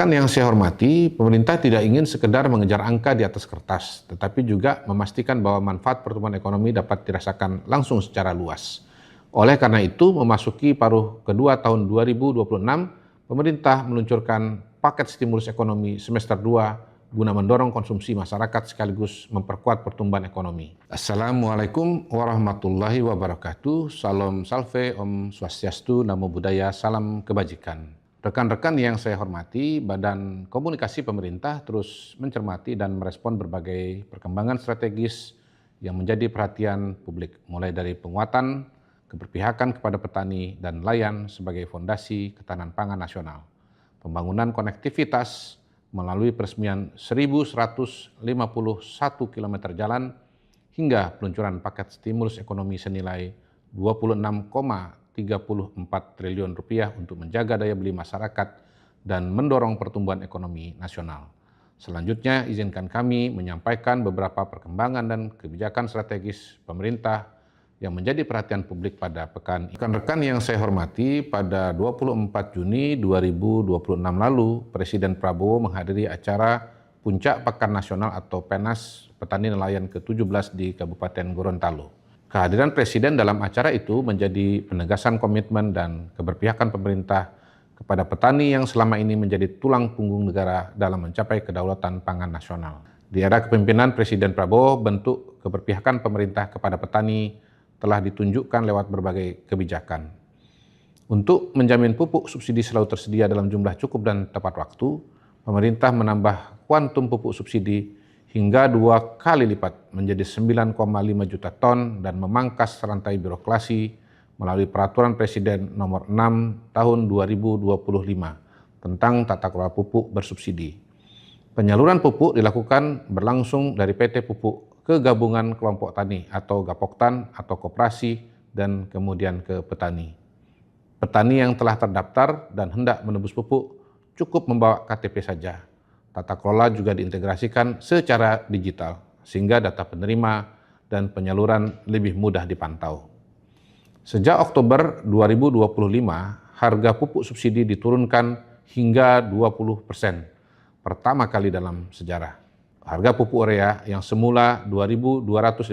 Rekan-rekan yang saya hormati, pemerintah tidak ingin sekedar mengejar angka di atas kertas, tetapi juga memastikan bahwa manfaat pertumbuhan ekonomi dapat dirasakan langsung secara luas. Oleh karena itu, memasuki paruh kedua tahun 2026, pemerintah meluncurkan paket stimulus ekonomi semester 2 guna mendorong konsumsi masyarakat sekaligus memperkuat pertumbuhan ekonomi. Assalamualaikum warahmatullahi wabarakatuh. Salam salve, Om Swastiastu, Namo Buddhaya, salam kebajikan. Rekan-rekan yang saya hormati, Badan Komunikasi Pemerintah terus mencermati dan merespon berbagai perkembangan strategis yang menjadi perhatian publik, mulai dari penguatan keberpihakan kepada petani dan nelayan sebagai fondasi ketahanan pangan nasional, pembangunan konektivitas melalui peresmian 1.151 km jalan, hingga peluncuran paket stimulus ekonomi senilai 26,34 triliun rupiah untuk menjaga daya beli masyarakat dan mendorong pertumbuhan ekonomi nasional. Selanjutnya, izinkan kami menyampaikan beberapa perkembangan dan kebijakan strategis pemerintah yang menjadi perhatian publik pada pekan ini. Rekan-rekan yang saya hormati, pada 24 Juni 2026 lalu, Presiden Prabowo menghadiri acara Puncak Pekan Nasional atau PENAS Petani Nelayan ke-17 di Kabupaten Gorontalo. Kehadiran Presiden dalam acara itu menjadi penegasan komitmen dan keberpihakan pemerintah kepada petani yang selama ini menjadi tulang punggung negara dalam mencapai kedaulatan pangan nasional. Di era kepemimpinan Presiden Prabowo, bentuk keberpihakan pemerintah kepada petani telah ditunjukkan lewat berbagai kebijakan. Untuk menjamin pupuk subsidi selalu tersedia dalam jumlah cukup dan tepat waktu, pemerintah menambah kuantum pupuk subsidi hingga 2 kali lipat menjadi 9,5 juta ton dan memangkas rantai birokrasi melalui Peraturan Presiden Nomor 6 Tahun 2025 tentang tata kelola pupuk bersubsidi. Penyaluran pupuk dilakukan berlangsung dari PT Pupuk ke Gabungan Kelompok Tani atau Gapoktan atau koperasi dan kemudian ke petani. Petani yang telah terdaftar dan hendak menebus pupuk cukup membawa KTP saja. Tata kelola juga diintegrasikan secara digital sehingga data penerima dan penyaluran lebih mudah dipantau. Sejak Oktober 2025, harga pupuk subsidi diturunkan hingga 20%, pertama kali dalam sejarah. Harga pupuk urea yang semula Rp2.250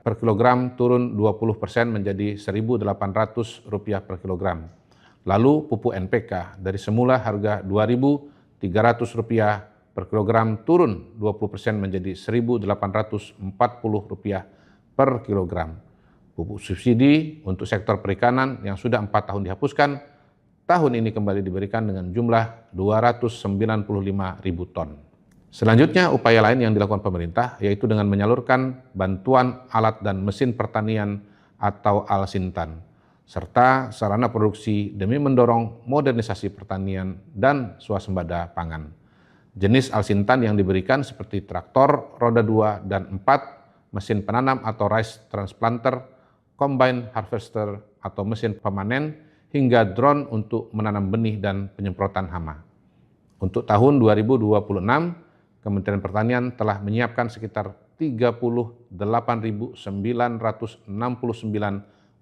per kilogram turun 20% menjadi Rp1.800 per kilogram. Lalu pupuk NPK dari semula harga Rp2.300 per kilogram turun 20% menjadi Rp1.840 per kilogram. Pupuk subsidi untuk sektor perikanan yang sudah 4 tahun dihapuskan, tahun ini kembali diberikan dengan jumlah 295.000 ton. Selanjutnya, upaya lain yang dilakukan pemerintah yaitu dengan menyalurkan bantuan alat dan mesin pertanian atau Alsintan, serta sarana produksi demi mendorong modernisasi pertanian dan swasembada pangan. Jenis Alsintan yang diberikan seperti traktor roda 2 dan 4, mesin penanam atau rice transplanter, combine harvester atau mesin pemanen, hingga drone untuk menanam benih dan penyemprotan hama. Untuk tahun 2026, Kementerian Pertanian telah menyiapkan sekitar 38.969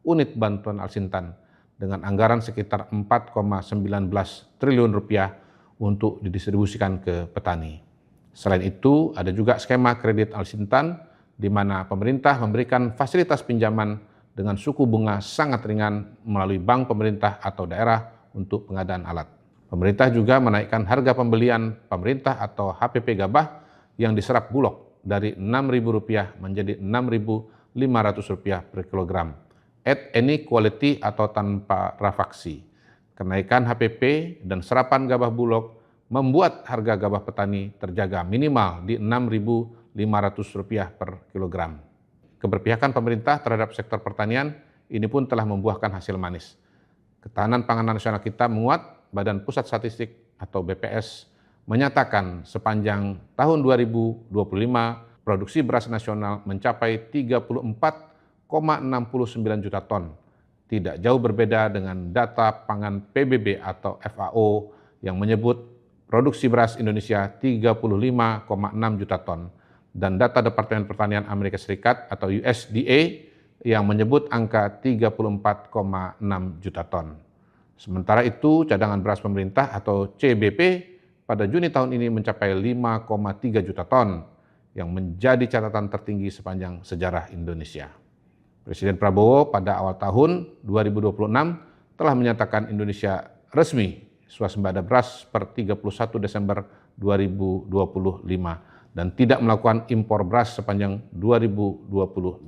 unit bantuan Alsintan dengan anggaran sekitar 4,19 triliun rupiah untuk didistribusikan ke petani. Selain itu, ada juga skema kredit Alsintan di mana pemerintah memberikan fasilitas pinjaman dengan suku bunga sangat ringan melalui bank pemerintah atau daerah untuk pengadaan alat. Pemerintah juga menaikkan harga pembelian pemerintah atau HPP gabah yang diserap Bulog dari Rp6.000 menjadi Rp6.500 per kilogram, at any quality atau tanpa rafaksi. Kenaikan HPP dan serapan gabah Bulog membuat harga gabah petani terjaga minimal di Rp6.500 per kilogram. Keberpihakan pemerintah terhadap sektor pertanian ini pun telah membuahkan hasil manis. Ketahanan pangan nasional kita menguat. Badan Pusat Statistik atau BPS menyatakan sepanjang tahun 2025 produksi beras nasional mencapai 34,69 juta ton. Tidak jauh berbeda dengan data pangan PBB atau FAO yang menyebut produksi beras Indonesia 35,6 juta ton dan data Departemen Pertanian Amerika Serikat atau USDA yang menyebut angka 34,6 juta ton. Sementara itu, cadangan beras pemerintah atau CBP pada Juni tahun ini mencapai 5,3 juta ton, yang menjadi catatan tertinggi sepanjang sejarah Indonesia. Presiden Prabowo pada awal tahun 2026 telah menyatakan Indonesia resmi swasembada beras per 31 Desember 2025 dan tidak melakukan impor beras sepanjang 2025.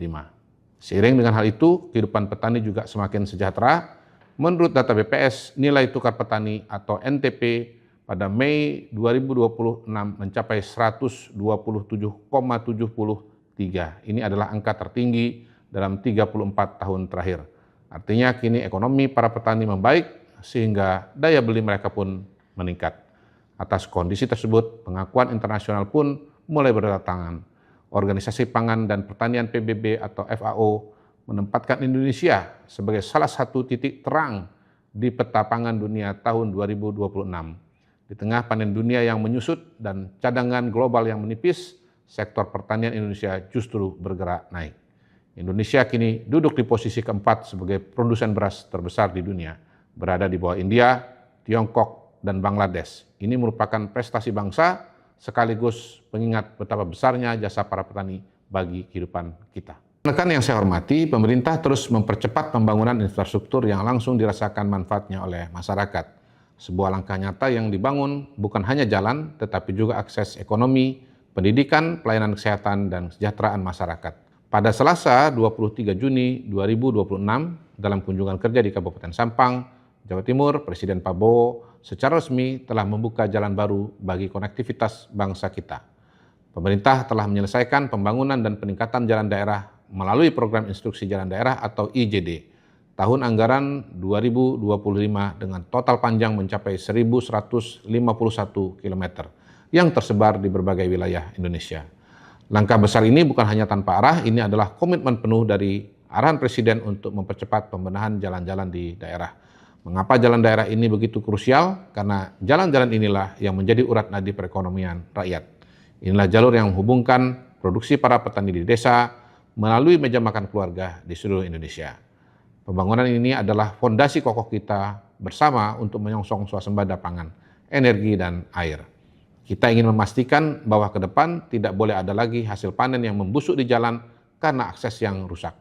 Seiring dengan hal itu, kehidupan petani juga semakin sejahtera. Menurut data BPS, nilai tukar petani atau NTP pada Mei 2026 mencapai 127,73. Ini adalah angka tertinggi dalam 34 tahun terakhir. Artinya kini ekonomi para petani membaik sehingga daya beli mereka pun meningkat. Atas kondisi tersebut, pengakuan internasional pun mulai berdatangan. Organisasi Pangan dan Pertanian PBB atau FAO menempatkan Indonesia sebagai salah satu titik terang di peta pangan dunia tahun 2026. Di tengah panen dunia yang menyusut dan cadangan global yang menipis, sektor pertanian Indonesia justru bergerak naik. Indonesia kini duduk di posisi keempat sebagai produsen beras terbesar di dunia, berada di bawah India, Tiongkok, dan Bangladesh. Ini merupakan prestasi bangsa sekaligus pengingat betapa besarnya jasa para petani bagi kehidupan kita. Rekan yang saya hormati, pemerintah terus mempercepat pembangunan infrastruktur yang langsung dirasakan manfaatnya oleh masyarakat. Sebuah langkah nyata yang dibangun bukan hanya jalan, tetapi juga akses ekonomi, pendidikan, pelayanan kesehatan, dan kesejahteraan masyarakat. Pada Selasa 23 Juni 2026, dalam kunjungan kerja di Kabupaten Sampang, Jawa Timur, Presiden Prabowo secara resmi telah membuka jalan baru bagi konektivitas bangsa kita. Pemerintah telah menyelesaikan pembangunan dan peningkatan jalan daerah melalui program instruksi jalan daerah atau IJD tahun anggaran 2025 dengan total panjang mencapai 1.151 km yang tersebar di berbagai wilayah Indonesia. Langkah besar ini bukan hanya tanpa arah, ini adalah komitmen penuh dari arahan Presiden untuk mempercepat pembenahan jalan-jalan di daerah. Mengapa jalan daerah ini begitu krusial? Karena jalan-jalan inilah yang menjadi urat nadi perekonomian rakyat. Inilah jalur yang menghubungkan produksi para petani di desa melalui meja makan keluarga di seluruh Indonesia. Pembangunan ini adalah fondasi kokoh kita bersama untuk menyongsong swasembada pangan, energi, dan air. Kita ingin memastikan bahwa ke depan tidak boleh ada lagi hasil panen yang membusuk di jalan karena akses yang rusak.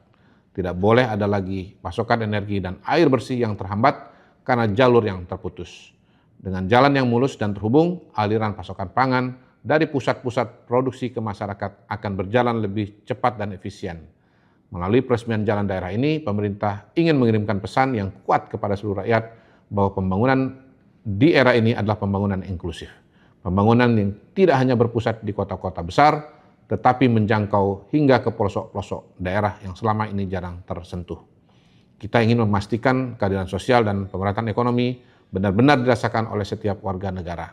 Tidak boleh ada lagi pasokan energi dan air bersih yang terhambat karena jalur yang terputus. Dengan jalan yang mulus dan terhubung, aliran pasokan pangan dari pusat-pusat produksi ke masyarakat akan berjalan lebih cepat dan efisien. Melalui peresmian jalan daerah ini, pemerintah ingin mengirimkan pesan yang kuat kepada seluruh rakyat bahwa pembangunan di era ini adalah pembangunan inklusif. Pembangunan yang tidak hanya berpusat di kota-kota besar, tetapi menjangkau hingga ke pelosok-pelosok daerah yang selama ini jarang tersentuh. Kita ingin memastikan keadilan sosial dan pemerataan ekonomi benar-benar dirasakan oleh setiap warga negara.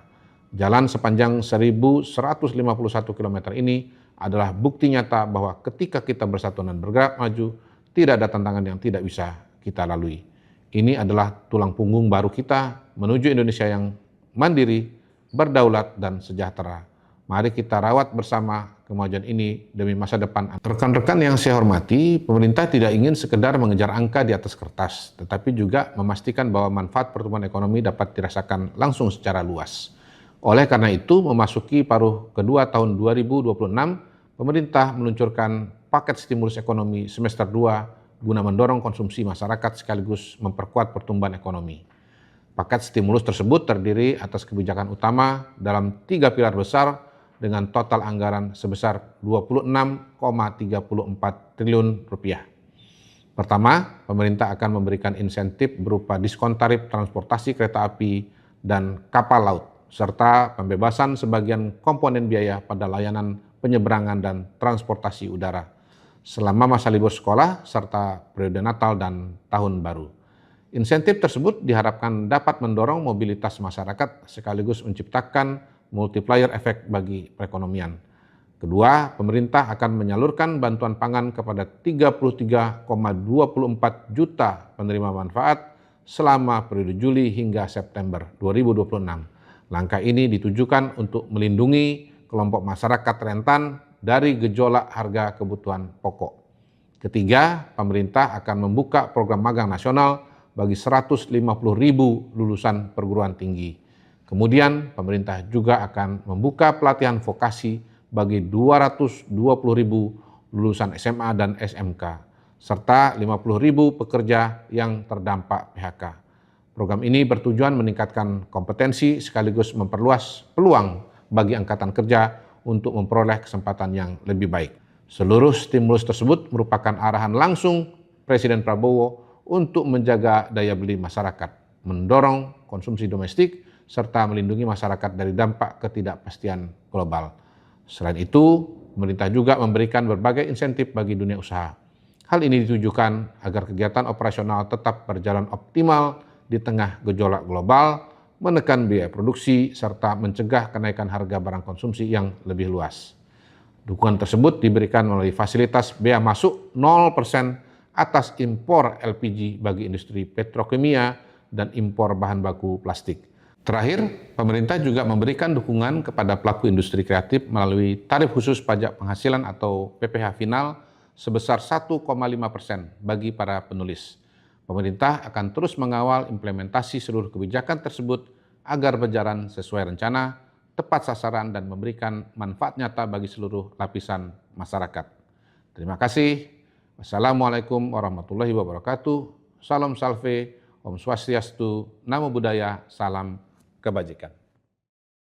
Jalan sepanjang 1.151 km ini adalah bukti nyata bahwa ketika kita bersatu dan bergerak maju, tidak ada tantangan yang tidak bisa kita lalui. Ini adalah tulang punggung baru kita menuju Indonesia yang mandiri, berdaulat, dan sejahtera. Mari kita rawat bersama kemajuan ini demi masa depan. Rekan-rekan yang saya hormati, pemerintah tidak ingin sekedar mengejar angka di atas kertas, tetapi juga memastikan bahwa manfaat pertumbuhan ekonomi dapat dirasakan langsung secara luas. Oleh karena itu, memasuki paruh kedua tahun 2026, pemerintah meluncurkan paket stimulus ekonomi semester 2 guna mendorong konsumsi masyarakat sekaligus memperkuat pertumbuhan ekonomi. Paket stimulus tersebut terdiri atas kebijakan utama dalam 3 pilar besar dengan total anggaran sebesar 26,34 triliun rupiah. Pertama, pemerintah akan memberikan insentif berupa diskon tarif transportasi kereta api dan kapal laut, serta pembebasan sebagian komponen biaya pada layanan penyeberangan dan transportasi udara selama masa libur sekolah serta periode Natal dan Tahun Baru. Insentif tersebut diharapkan dapat mendorong mobilitas masyarakat sekaligus menciptakan multiplier efek bagi perekonomian. Kedua, pemerintah akan menyalurkan bantuan pangan kepada 33,24 juta penerima manfaat selama periode Juli hingga September 2026. Langkah ini ditujukan untuk melindungi kelompok masyarakat rentan dari gejolak harga kebutuhan pokok. Ketiga, pemerintah akan membuka program magang nasional bagi 150.000 lulusan perguruan tinggi. Kemudian pemerintah juga akan membuka pelatihan vokasi bagi 220.000 lulusan SMA dan SMK, serta 50.000 pekerja yang terdampak PHK. Program ini bertujuan meningkatkan kompetensi sekaligus memperluas peluang bagi angkatan kerja untuk memperoleh kesempatan yang lebih baik. Seluruh stimulus tersebut merupakan arahan langsung Presiden Prabowo untuk menjaga daya beli masyarakat, mendorong konsumsi domestik, serta melindungi masyarakat dari dampak ketidakpastian global. Selain itu, pemerintah juga memberikan berbagai insentif bagi dunia usaha. Hal ini ditujukan agar kegiatan operasional tetap berjalan optimal di tengah gejolak global, menekan biaya produksi, serta mencegah kenaikan harga barang konsumsi yang lebih luas. Dukungan tersebut diberikan melalui fasilitas bea masuk 0% atas impor LPG bagi industri petrokimia dan impor bahan baku plastik. Terakhir, pemerintah juga memberikan dukungan kepada pelaku industri kreatif melalui tarif khusus pajak penghasilan atau PPh final sebesar 1,5% bagi para penulis. Pemerintah akan terus mengawal implementasi seluruh kebijakan tersebut agar berjalan sesuai rencana, tepat sasaran, dan memberikan manfaat nyata bagi seluruh lapisan masyarakat. Terima kasih. Wassalamualaikum warahmatullahi wabarakatuh. Salam salve, Om Swastiastu, Namo Buddhaya, salam kebajikan.